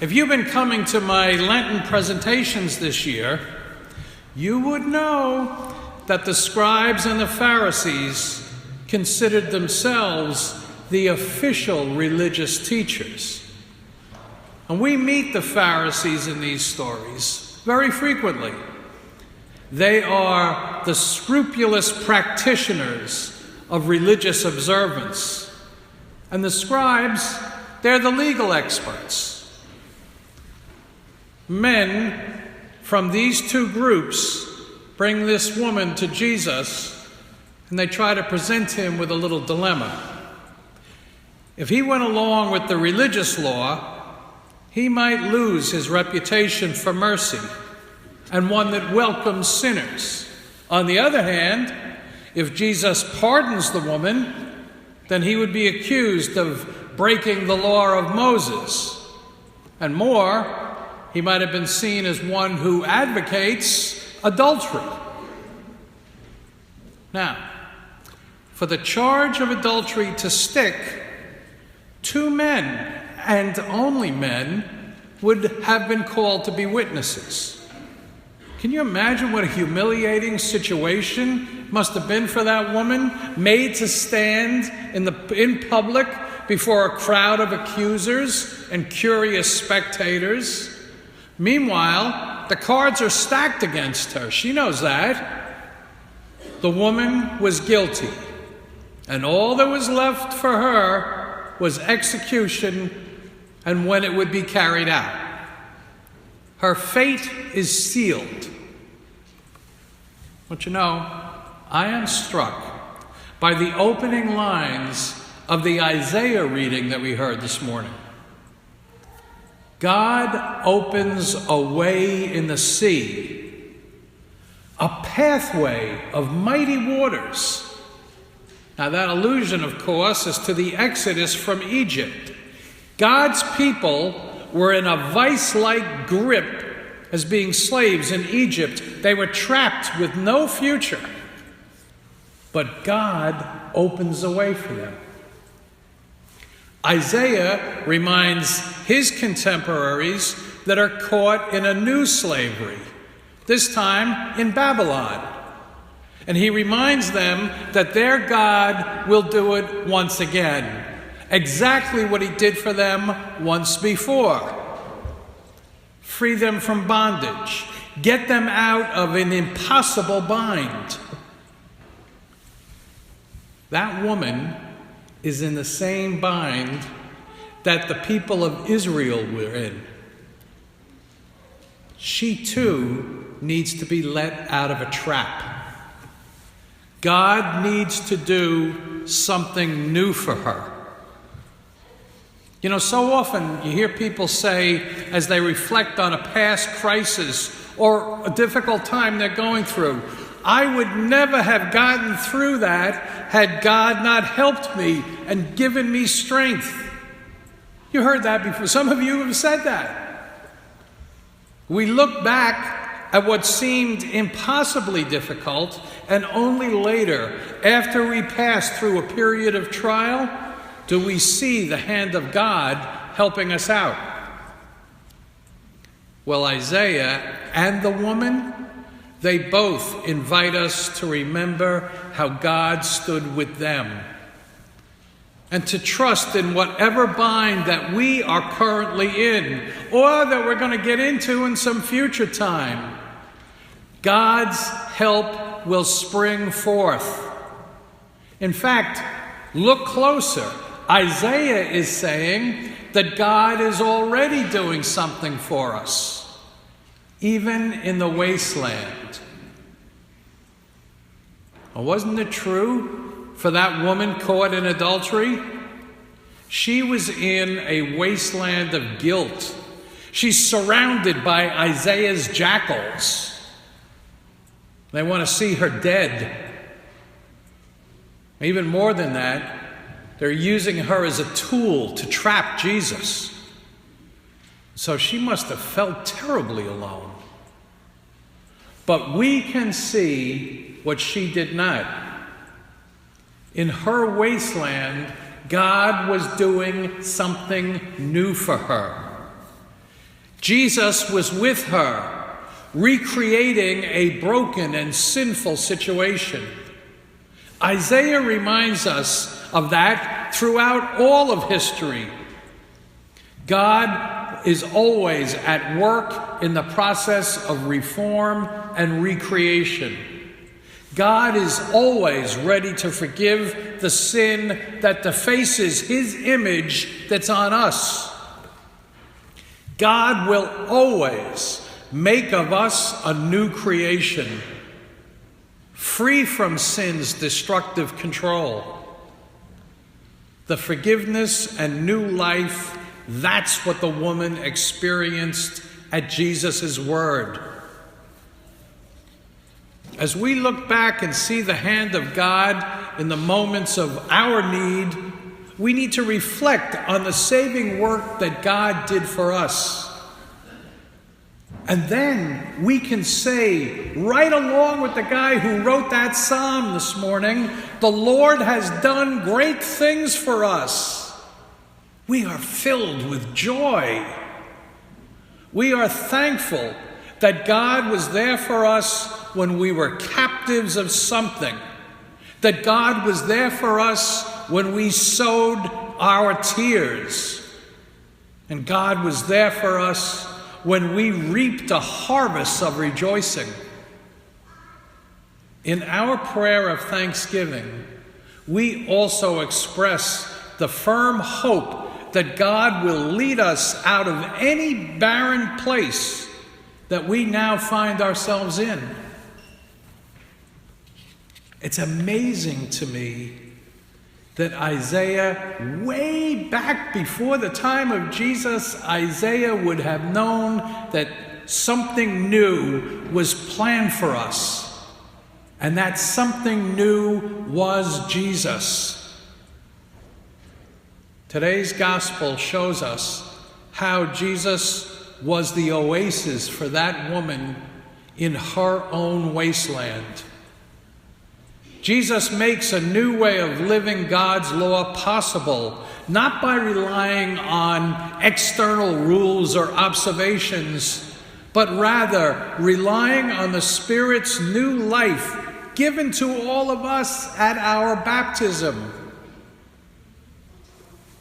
If you've been coming to my Lenten presentations this year, you would know that the scribes and the Pharisees considered themselves the official religious teachers. And we meet the Pharisees in these stories very frequently. They are the scrupulous practitioners of religious observance. And the scribes, they're the legal experts. Men from these two groups bring this woman to Jesus, and they try to present him with a little dilemma. If he went along with the religious law, he might lose his reputation for mercy and one that welcomes sinners. On the other hand, if Jesus pardons the woman, then he would be accused of breaking the law of Moses. And more, he might have been seen as one who advocates adultery. Now, for the charge of adultery to stick, two men, and only men, would have been called to be witnesses. Can you imagine what a humiliating situation must have been for that woman, made to stand in public before a crowd of accusers and curious spectators? Meanwhile, the cards are stacked against her. She knows that. The woman was guilty, and all that was left for her was execution and when it would be carried out. Her fate is sealed. But you know, I am struck by the opening lines of the Isaiah reading that we heard this morning. God opens a way in the sea, a pathway of mighty waters. Now that allusion, of course, is to the Exodus from Egypt. God's people were in a vice-like grip as being slaves in Egypt. They were trapped with no future. But God opens a way for them. Isaiah reminds his contemporaries that are caught in a new slavery, this time in Babylon. And he reminds them that their God will do it once again, exactly what he did for them once before. Free them from bondage, get them out of an impossible bind. That woman is in the same bind that the people of Israel were in. She too needs to be let out of a trap. God needs to do something new for her. You know, so often you hear people say, as they reflect on a past crisis or a difficult time they're going through, I would never have gotten through that had God not helped me and given me strength. You heard that before. Some of you have said that. We look back at what seemed impossibly difficult, and only later, after we pass through a period of trial, do we see the hand of God helping us out. Well, Isaiah and the woman, they both invite us to remember how God stood with them and to trust in whatever bind that we are currently in or that we're going to get into in some future time. God's help will spring forth. In fact, look closer. Isaiah is saying that God is already doing something for us, even in the wasteland. Well, wasn't it true for that woman caught in adultery? She was in a wasteland of guilt. She's surrounded by Isaiah's jackals. They want to see her dead. Even more than that, they're using her as a tool to trap Jesus. So she must have felt terribly alone. But we can see what she did not. In her wasteland, God was doing something new for her. Jesus was with her, recreating a broken and sinful situation. Isaiah reminds us of that throughout all of history. God is always at work in the process of reform and recreation. God is always ready to forgive the sin that defaces his image that's on us. God will always make of us a new creation, free from sin's destructive control. The forgiveness and new life, that's what the woman experienced at Jesus' word. As we look back and see the hand of God in the moments of our need, we need to reflect on the saving work that God did for us. And then we can say, right along with the guy who wrote that psalm this morning, the Lord has done great things for us. We are filled with joy. We are thankful that God was there for us when we were captives of something, that God was there for us when we sowed our tears, and God was there for us when we reaped a harvest of rejoicing. In our prayer of thanksgiving, we also express the firm hope that God will lead us out of any barren place that we now find ourselves in. It's amazing to me that Isaiah, way back before the time of Jesus, Isaiah would have known that something new was planned for us. And that something new was Jesus. Today's gospel shows us how Jesus was the oasis for that woman in her own wasteland. Jesus makes a new way of living God's law possible, not by relying on external rules or observations, but rather relying on the Spirit's new life given to all of us at our baptism.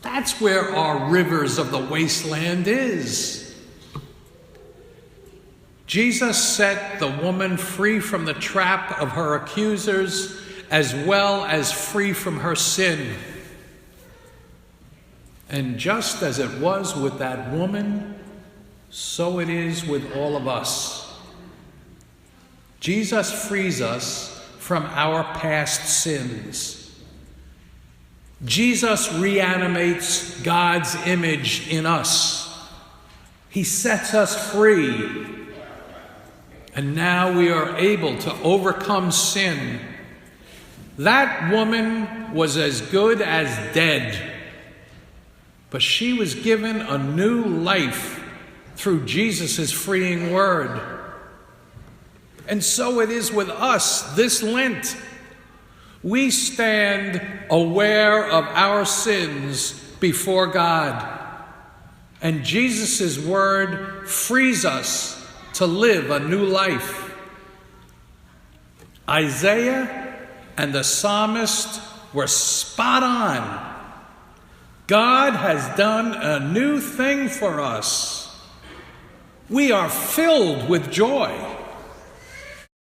That's where our rivers of the wasteland is. Jesus set the woman free from the trap of her accusers, as well as free from her sin. And just as it was with that woman, so it is with all of us. Jesus frees us from our past sins. Jesus reanimates God's image in us. He sets us free. And now we are able to overcome sin. That woman was as good as dead, but she was given a new life through Jesus' freeing word. And so it is with us this Lent. We stand aware of our sins before God, and Jesus' word frees us to live a new life. Isaiah and the psalmist were spot on. God has done a new thing for us. We are filled with joy.